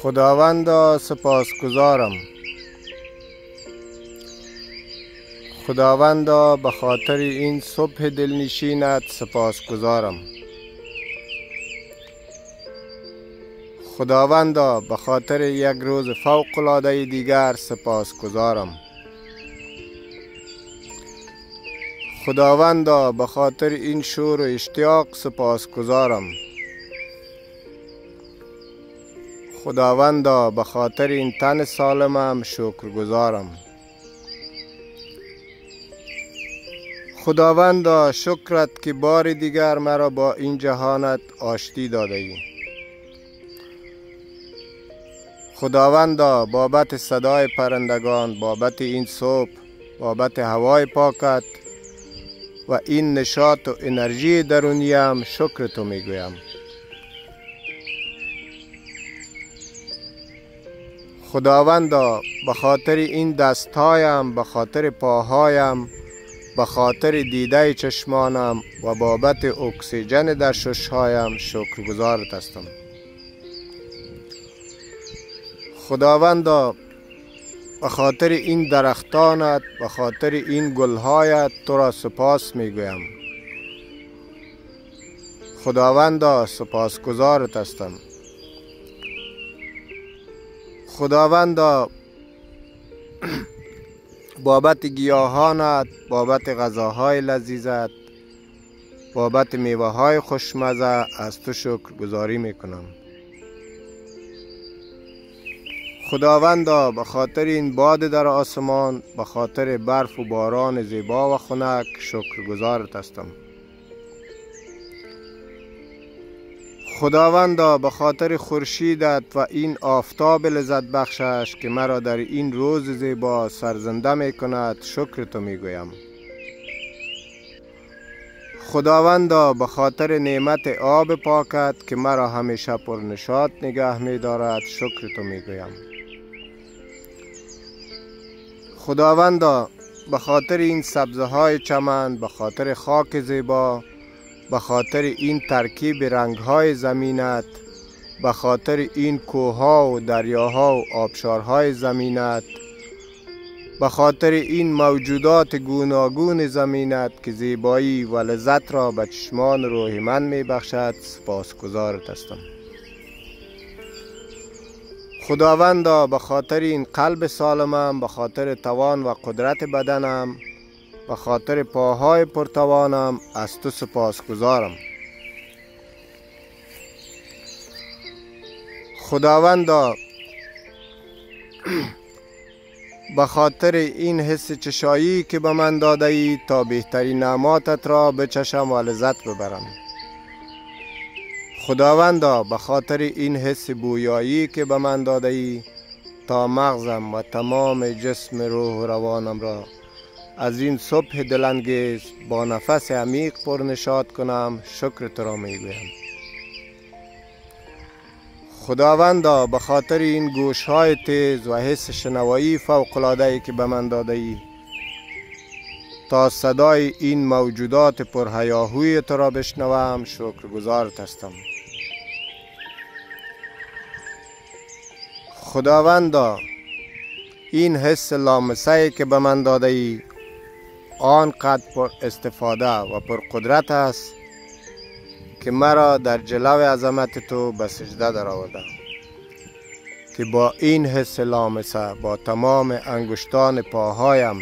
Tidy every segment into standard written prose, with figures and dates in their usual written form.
خداوندا سپاسگزارم. خداوندا به خاطر این صبح دلنشینت سپاسگزارم. خداوندا به خاطر یک روز فوق العاده دیگر سپاسگزارم. خداوندا به خاطر این شور و اشتیاق سپاسگزارم. خداوندا به خاطر این تن سالمم شکرگزارم. خداوندا شکرت که بار دیگر مرا با این جهانت آشتی داده ای. خداوندا بابت صدای پرندگان، بابت این صبح، بابت هوای پاکت و این نشاط و انرژی درونیم شکر تو میگویم. خداوندا به خاطر این دستهایم، به خاطر پاهایم، به خاطر دیده چشمانم و بابت اکسیژن در ششهایم شکرگزارت هستم. خداوندا به خاطر این درختانت، به خاطر این گلهایت تو را سپاس میگویم. خداوندا سپاسگزارت هستم. خداوندا بابت گیاهانت، بابت غذاهای لذیذت، بابت میوه های خوشمزه از تو شکرگزاری میکنم. خداوندا به خاطر این باد در آسمان، به خاطر برف و باران زیبا و خنک شکرگزارت هستم. خداوندا به خاطر خورشیدت و این آفتاب لذت بخشش که مرا در این روز زیبا سرزنده می کند شکر تو می گویم. خداوندا به خاطر نعمت آب پاکت که مرا همیشه پرنشاط نگه می دارد شکر تو می گویم. خداوندا به خاطر این سبزه های چمن، به خاطر خاک زیبا، به خاطر این ترکیب رنگ‌های زمینت، به خاطر این کوه‌ها و دریاها و آبشارهای زمینت، به خاطر این موجودات گوناگون زمینت که زیبایی و لذت را به چشمان روح من می‌بخشد سپاسگزارت هستم. خداوندا به خاطر این قلب سالمم، به خاطر توان و قدرت بدنم، به خاطر پاهای پرتوانم از تو سپاسگزارم. خداوندا به خاطر این حس چشایی که به من داده ای تا بهترین نعماتت را بچشم و لذت ببرم. خداوندا به خاطر این حس بویایی که به من داده ای تا مغزم و تمام جسم روح و روانم را از این صبح دلانگیز با نفس عمیق پرنشاط کنم شکر تو را میگویم. خداوندا به خاطر این گوشهای تیز و حس شنوایی فوق العاده که به من داده ای تا صدای این موجودات پرهیاهوی تو را بشنوم شکرگزارت هستم. خداوندا این حس لامسه که به من داده ای آنقدر پر استفاده و پر قدرت است که مرا در جلو عظمت تو به سجده در آورده که با این حس لامسه با تمام انگشتان پاهایم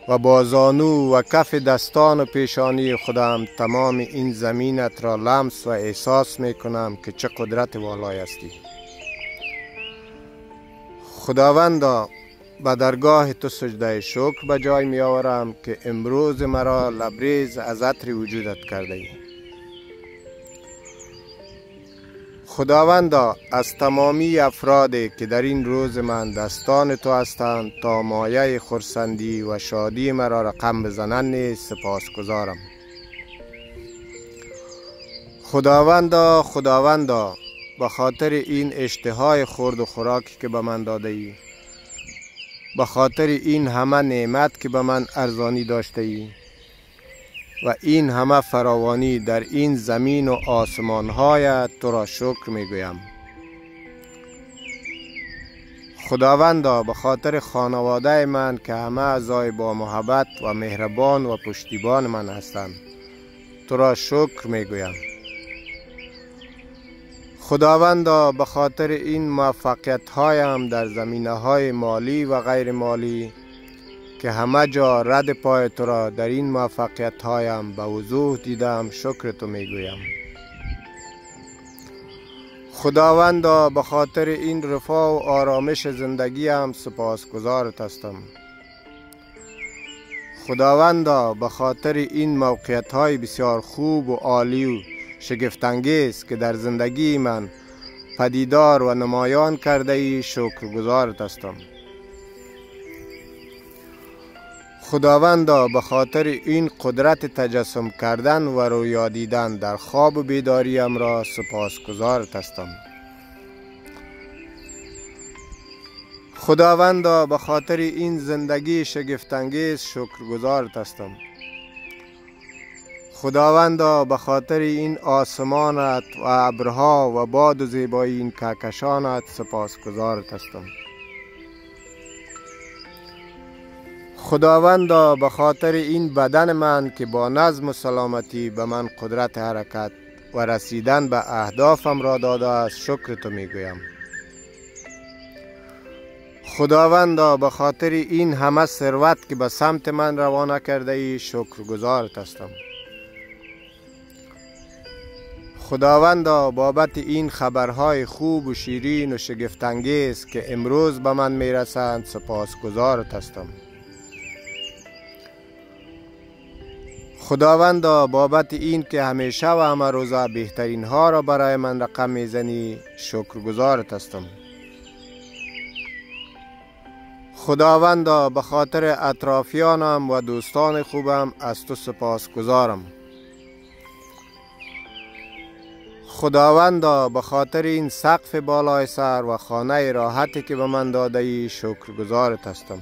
و با زانو و کف دستان و پیشانی خودم تمام این زمینت را لمس و احساس می کنم که چه قدرت والای هستی. خداوندا به درگاه تو سجده شکر به جای می آورم که امروز مرا لبریز از عطر وجودت کرده ای. خداوندا از تمامی افرادی که در این روز من دستان تو هستند تا مایه خرسندی و شادی مرا رقم بزنند نیز سپاسگزارم. خداوندا به خاطر این اشتهای خورد و خوراکی که به من داده ای، به خاطر این همه نعمت که به من ارزانی داشته ای و این همه فراوانی در این زمین و آسمان‌هایت تو را شکر میگویم. خداوندا به خاطر خانواده من که همه اعضای با محبت و مهربان و پشتیبان من هستند تو را شکر می گویم. خداوندا به خاطر این موفقیت هایم در زمینه های مالی و غیر مالی که همه جا رد پای تو را در این موفقیت هایم به وضوح دیدم شکر تو می گویم. خداوندا به خاطر این رفاه و آرامش زندگیم سپاسگزارت هستم. خداوندا به خاطر این موقعیت های بسیار خوب و عالی و شگفت‌انگیز که در زندگی من پدیدار و نمایان کرده ای شکرگزارت هستم. خداوندا به خاطر این قدرت تجسم کردن و رویا دیدن در خواب و بیداریم را سپاسگزارت هستم. خداوندا به خاطر این زندگی شگفت‌انگیز شکرگزارت هستم. خداوندا به خاطر این آسمانت و ابرها و باد و زیبایی این کهکشانت سپاسگزارت هستم. خداوندا به خاطر این بدن من که با نظم و سلامتی به من قدرت حرکت و رسیدن به اهدافم را داده است شکر تو می گویم. خداوندا به خاطر این همه ثروت که به سمت من روانه کرده ای شکرگزارت هستم. خداوندا بابت این خبرهای خوب و شیرین و شگفت‌انگیز که امروز به من می رسند سپاسگزارت هستم. خداوندا بابت این که همیشه و همه روزه بهترین ها را برای من رقم میزنی شکرگزارت هستم. خداوندا به خاطر اطرافیانم و دوستان خوبم از تو سپاسگزارم. خداوندا به خاطر این سقف بالای سر و خانه راحتی که به من داده ای شکرگزارت هستم.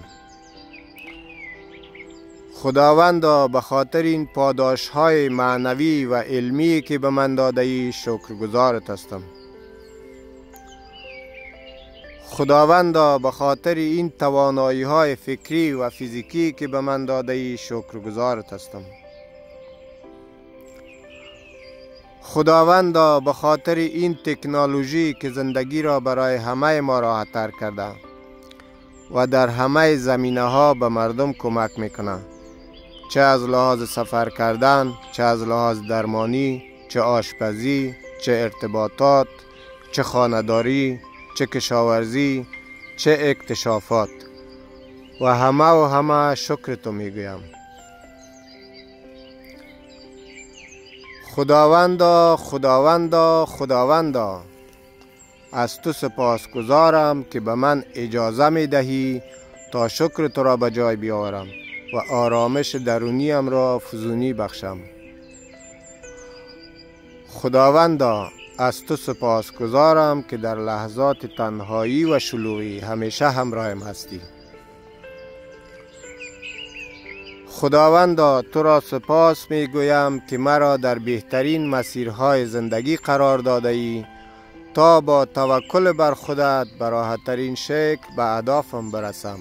خداوندا به خاطر این پاداش های معنوی و علمی که به من داده ای شکرگزارت هستم. خداوندا به خاطر این توانایی های فکری و فیزیکی که به من داده ای شکرگزارت هستم. خداوندا به خاطر این تکنولوژی که زندگی را برای همه ما راحت تر کرده و در همه زمینه ها به مردم کمک میکنه، چه از لحاظ سفر کردن، چه از لحاظ درمانی، چه آشپزی، چه ارتباطات، چه خانه‌داری، چه کشاورزی، چه اکتشافات و همه شکر تو میگویم. خداوندا خداوندا خداوندا از تو سپاسگزارم که به من اجازه می دهی تا شکر تو را به جای بیاورم و آرامش درونیم را فزونی بخشم. خداوندا از تو سپاسگزارم که در لحظات تنهایی و شلوغی همیشه همراهم هستی. خداوندا تو را سپاس می گویم که مرا در بهترین مسیرهای زندگی قرار داده ای تا با توکل بر خودت به راحت‌ترین شکل به اهدافم برسم.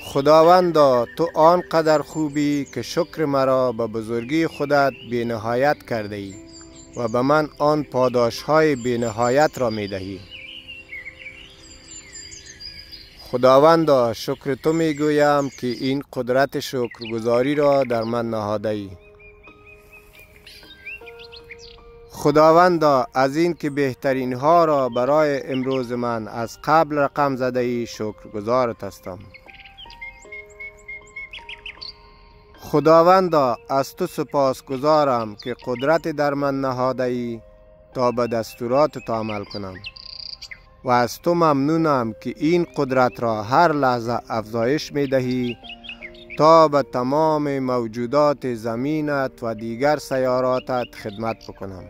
خداوندا تو آنقدر خوبی که شکر مرا به بزرگی خودت بی نهایت کرده ای و به من آن پاداش های بی نهایت را می دهی. خداوندا شکر تو می گویم که این قدرت شکرگزاری را در من نهاده ای. خداوندا از این که بهترین ها را برای امروز من از قبل رقم زده ای شکرگزارت هستم. خداوندا از تو سپاسگزارم که قدرت در من نهاده ای تا به دستورات تو عمل کنم و از تو ممنونم که این قدرت را هر لحظه افزایش می دهی تا به تمام موجودات زمینت و دیگر سیاراتت خدمت بکنم.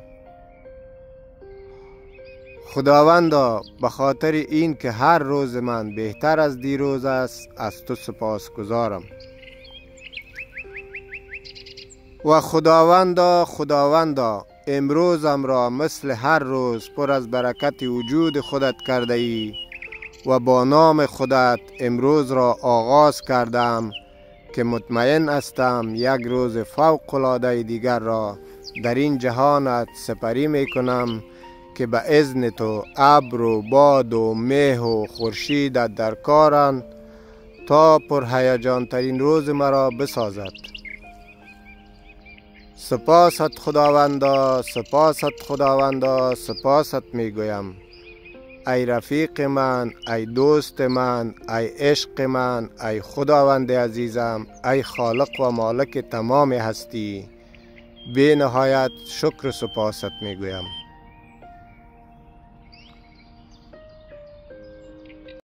خداوندا به خاطر این که هر روز من بهتر از دیروز است از تو سپاسگزارم. و خداوندا امروزم را مثل هر روز پر از برکت وجود خودت کرده ای و با نام خودت امروز را آغاز کردم که مطمئن هستم یک روز فوق العاده دیگر را در این جهانت سپری می کنم که به اذن تو ابر و باد و مه و خورشیدت در کارند تا پرهیجان ترین روز مرا بسازد. سپاست خداوندا، سپاست خداوندا، سپاست می گویم. ای رفیق من، ای دوست من، ای عشق من، ای خداوند عزیزم، ای خالق و مالک تمام هستی، بی نهایت شکر و سپاست می گویم.